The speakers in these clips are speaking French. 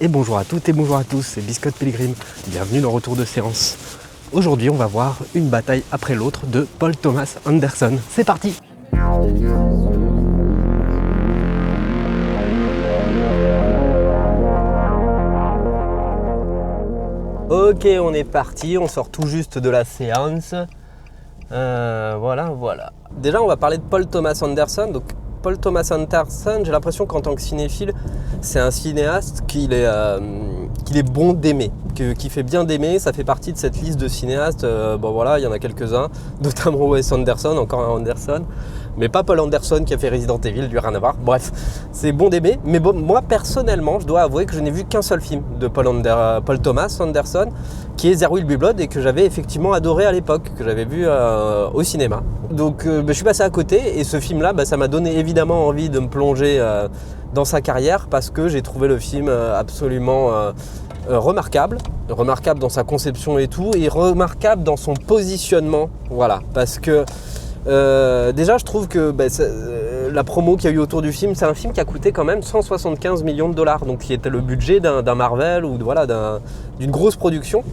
Et bonjour à toutes et bonjour à tous, c'est Biscotte Pilgrim, bienvenue dans Retour de séance. Aujourd'hui on va voir une bataille après l'autre de Paul Thomas Anderson. C'est parti! Ok, on est parti, on sort tout juste de la séance. Voilà. Déjà on va parler de Paul Thomas Anderson. Donc Paul Thomas Anderson, j'ai l'impression qu'en tant que cinéphile, c'est un cinéaste qu'il est bon d'aimer, qui fait bien d'aimer. Ça fait partie de cette liste de cinéastes. Il y en a quelques-uns, notamment Wes Anderson, encore un Anderson, mais pas Paul Anderson qui a fait Resident Evil, lui rien à voir. Bref, c'est bon d'aimer. Mais bon, moi personnellement, je dois avouer que je n'ai vu qu'un seul film de Paul Thomas Anderson, qui est There Will Be Blood, et que j'avais effectivement adoré à l'époque, que j'avais vu au cinéma. Donc je suis passé à côté, et ce film-là, ça m'a donné évidemment envie de me plonger dans sa carrière, parce que j'ai trouvé le film absolument remarquable dans sa conception et tout, et remarquable dans son positionnement, voilà, parce que déjà je trouve que la promo qu'il y a eu autour du film, c'est un film qui a coûté quand même 175 millions de dollars, donc qui était le budget d'un Marvel ou d'une grosse production.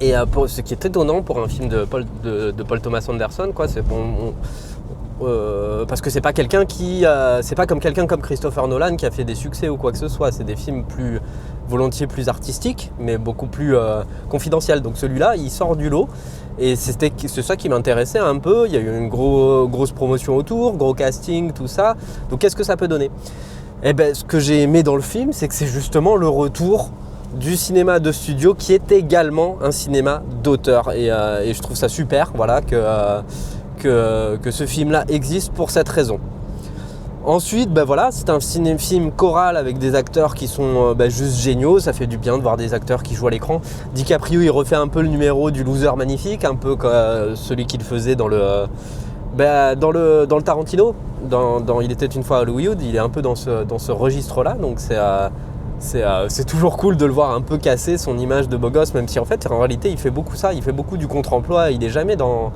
Et ce qui est étonnant pour un film de Paul Thomas Anderson, quoi, c'est bon, parce que c'est pas comme quelqu'un comme Christopher Nolan qui a fait des succès ou quoi que ce soit. C'est des films volontiers plus artistiques, mais beaucoup plus confidentiels. Donc celui-là, il sort du lot. Et c'est ça qui m'intéressait un peu. Il y a eu une grosse promotion autour, gros casting, tout ça. Donc qu'est-ce que ça peut donner ? Ce que j'ai aimé dans le film, c'est que c'est justement le retour du cinéma de studio qui est également un cinéma d'auteur. Et je trouve ça super, voilà, que ce film-là existe pour cette raison. Ensuite, c'est un film choral avec des acteurs qui sont juste géniaux. Ça fait du bien de voir des acteurs qui jouent à l'écran. DiCaprio, il refait un peu le numéro du loser magnifique, un peu comme celui qu'il faisait dans le Tarantino. Dans Il était une fois à Hollywood, il est un peu dans ce registre-là. Donc c'est toujours cool de le voir un peu casser son image de beau gosse, même si en réalité il fait beaucoup ça. Il fait beaucoup du contre-emploi. Il est jamais dans...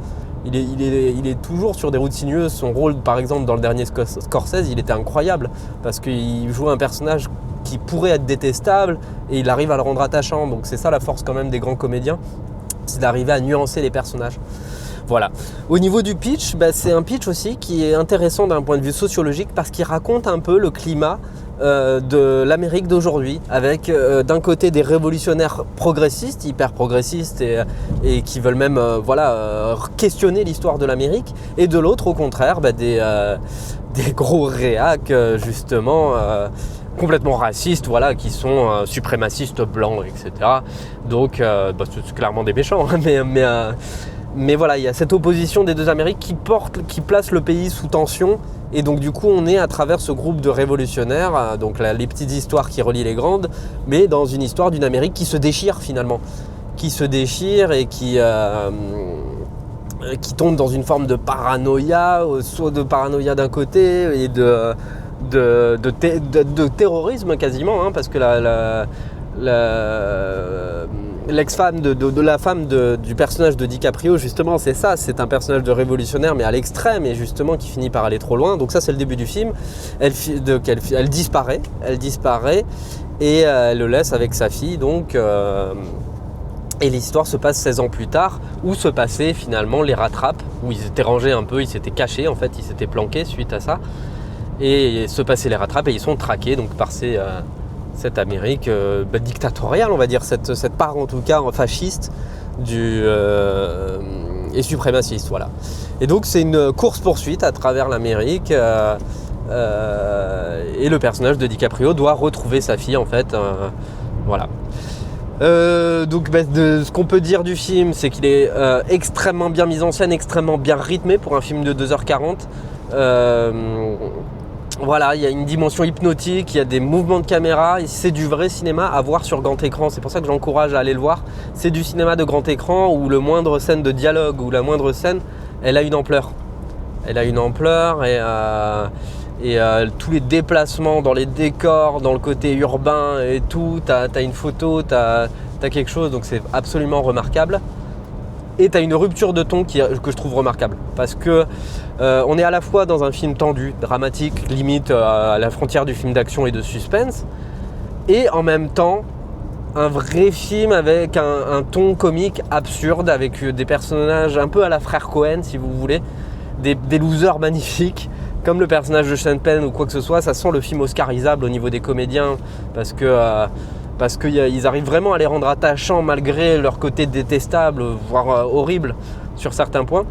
Il est toujours sur des routes sinueuses. Son rôle, par exemple, dans le dernier Scorsese, il était incroyable parce qu'il joue un personnage qui pourrait être détestable et il arrive à le rendre attachant. Donc c'est ça la force quand même des grands comédiens, c'est d'arriver à nuancer les personnages. Voilà. Au niveau du pitch, c'est un pitch aussi qui est intéressant d'un point de vue sociologique parce qu'il raconte un peu le climat de l'Amérique d'aujourd'hui, avec d'un côté des révolutionnaires progressistes, hyper progressistes et qui veulent même questionner l'histoire de l'Amérique, et de l'autre au contraire des gros réacs justement complètement racistes, voilà, qui sont suprémacistes blancs, etc. Donc c'est clairement des méchants, hein, mais voilà, il y a cette opposition des deux Amériques qui place le pays sous tension. Et donc du coup on est à travers ce groupe de révolutionnaires, donc les petites histoires qui relient les grandes, mais dans une histoire d'une Amérique qui se déchire finalement, et qui tombe dans une forme de paranoïa, soit de paranoïa d'un côté et de terrorisme quasiment, hein, parce que l'ex-femme de la femme du personnage de DiCaprio, justement, c'est ça, c'est un personnage de révolutionnaire, mais à l'extrême, et justement qui finit par aller trop loin. Donc ça, c'est le début du film. Elle disparaît, et elle le laisse avec sa fille, donc... Et l'histoire se passe 16 ans plus tard, où se passaient finalement les rattrapes, où ils étaient rangés un peu, ils s'étaient cachés, en fait, ils s'étaient planqués suite à ça. Et se passaient les rattrapes, et ils sont traqués donc par cette Amérique dictatoriale, on va dire, cette part en tout cas fasciste et suprémaciste, voilà. Et donc c'est une course-poursuite à travers l'Amérique, et le personnage de DiCaprio doit retrouver sa fille, en fait, voilà. Ce qu'on peut dire du film, c'est qu'il est extrêmement bien mis en scène, extrêmement bien rythmé pour un film de 2h40. Voilà, il y a une dimension hypnotique, il y a des mouvements de caméra, c'est du vrai cinéma à voir sur grand écran. C'est pour ça que j'encourage à aller le voir. C'est du cinéma de grand écran où le moindre scène de dialogue ou la moindre scène, elle a une ampleur. Et tous les déplacements dans les décors, dans le côté urbain et tout, t'as une photo, t'as quelque chose, donc c'est absolument remarquable. Et tu as une rupture de ton que je trouve remarquable, parce que on est à la fois dans un film tendu, dramatique, limite à la frontière du film d'action et de suspense, et en même temps un vrai film avec un ton comique absurde, avec des personnages un peu à la frère Cohen si vous voulez, des losers magnifiques comme le personnage de Sean Penn ou quoi que ce soit. Ça sent le film oscarisable au niveau des comédiens parce qu'ils arrivent vraiment à les rendre attachants malgré leur côté détestable, voire horrible sur certains points.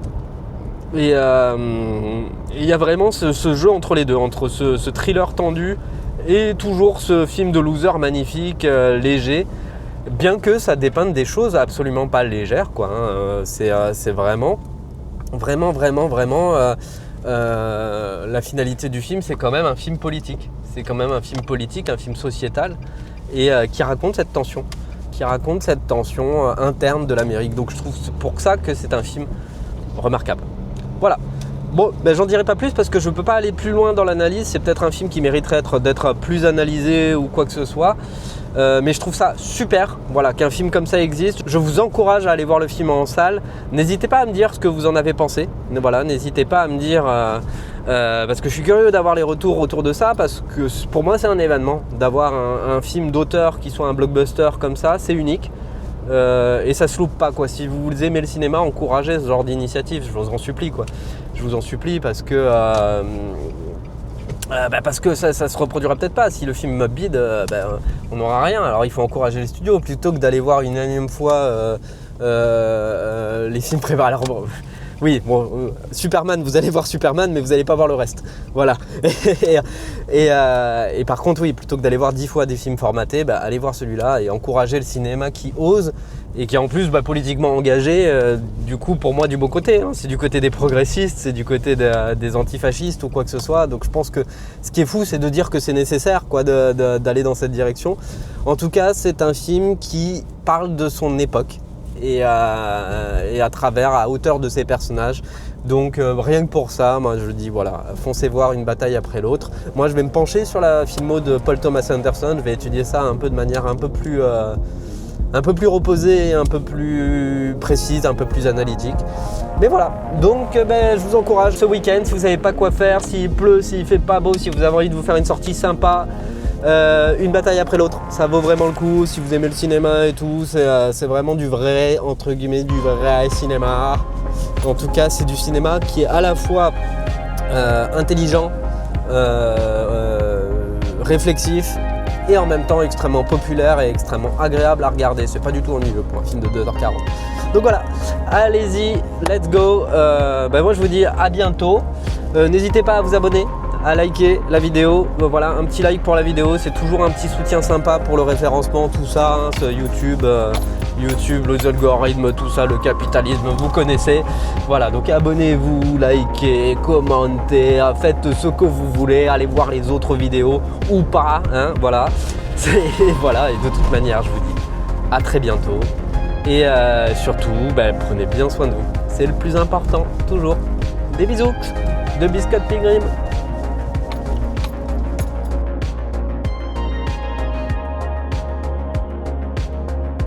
Et il y a vraiment ce jeu entre les deux, entre ce thriller tendu et toujours ce film de loser magnifique, léger, bien que ça dépeinte des choses absolument pas légères, quoi, hein. C'est vraiment la finalité du film, c'est quand même un film politique. C'est quand même un film politique, un film sociétal, et qui raconte cette tension interne de l'Amérique. Donc je trouve pour ça que c'est un film remarquable. Voilà. Bon, j'en dirai pas plus parce que je peux pas aller plus loin dans l'analyse. C'est peut-être un film qui mériterait d'être plus analysé ou quoi que ce soit. Mais je trouve ça super, voilà, qu'un film comme ça existe. Je vous encourage à aller voir le film en salle. N'hésitez pas à me dire ce que vous en avez pensé. Voilà, n'hésitez pas à me dire parce que je suis curieux d'avoir les retours autour de ça, parce que pour moi c'est un événement d'avoir un film d'auteur qui soit un blockbuster comme ça, c'est unique. Et ça se loupe pas, quoi. Si vous aimez le cinéma, encouragez ce genre d'initiative, je vous en supplie, quoi. Je vous en supplie parce que ça se reproduira peut-être pas. Si le film bide, on n'aura rien. Alors il faut encourager les studios plutôt que d'aller voir une énième fois les films préparés. Alors bon, oui, bon, Superman, vous allez voir Superman, mais vous n'allez pas voir le reste. Voilà. Et par contre, oui, plutôt que d'aller voir 10 fois des films formatés, allez voir celui-là et encourager le cinéma qui ose et qui est en plus politiquement engagé, du coup, pour moi, du beau côté, hein. C'est du côté des progressistes, c'est du côté des antifascistes ou quoi que ce soit. Donc je pense que ce qui est fou, c'est de dire que c'est nécessaire, quoi, d'aller dans cette direction. En tout cas, c'est un film qui parle de son époque. Et à travers, à hauteur de ses personnages. Donc rien que pour ça, moi je dis voilà, foncez voir une bataille après l'autre. Moi je vais me pencher sur la filmo de Paul Thomas Anderson, je vais étudier ça un peu de manière un peu plus reposée, un peu plus précise, un peu plus analytique. Mais voilà, donc je vous encourage ce week-end, si vous savez pas quoi faire, s'il pleut, s'il fait pas beau, si vous avez envie de vous faire une sortie sympa, une bataille après l'autre, ça vaut vraiment le coup. Si vous aimez le cinéma et tout, c'est vraiment du vrai, entre guillemets, du vrai cinéma. En tout cas, c'est du cinéma qui est à la fois intelligent, réflexif et en même temps extrêmement populaire et extrêmement agréable à regarder. C'est pas du tout ennuyeux pour un film de 2h40. Donc voilà, allez-y, let's go. Moi je vous dis à bientôt. N'hésitez pas à vous abonner, à liker la vidéo. Voilà, un petit like pour la vidéo, c'est toujours un petit soutien sympa pour le référencement, tout ça, hein, ce YouTube, les algorithmes, tout ça, le capitalisme, vous connaissez. Voilà, donc abonnez-vous, likez, commentez, faites ce que vous voulez, allez voir les autres vidéos ou pas, hein, voilà. Voilà, et de toute manière, je vous dis à très bientôt. Et surtout, prenez bien soin de vous. C'est le plus important, toujours. Des bisous de Biscotte Pilgrim.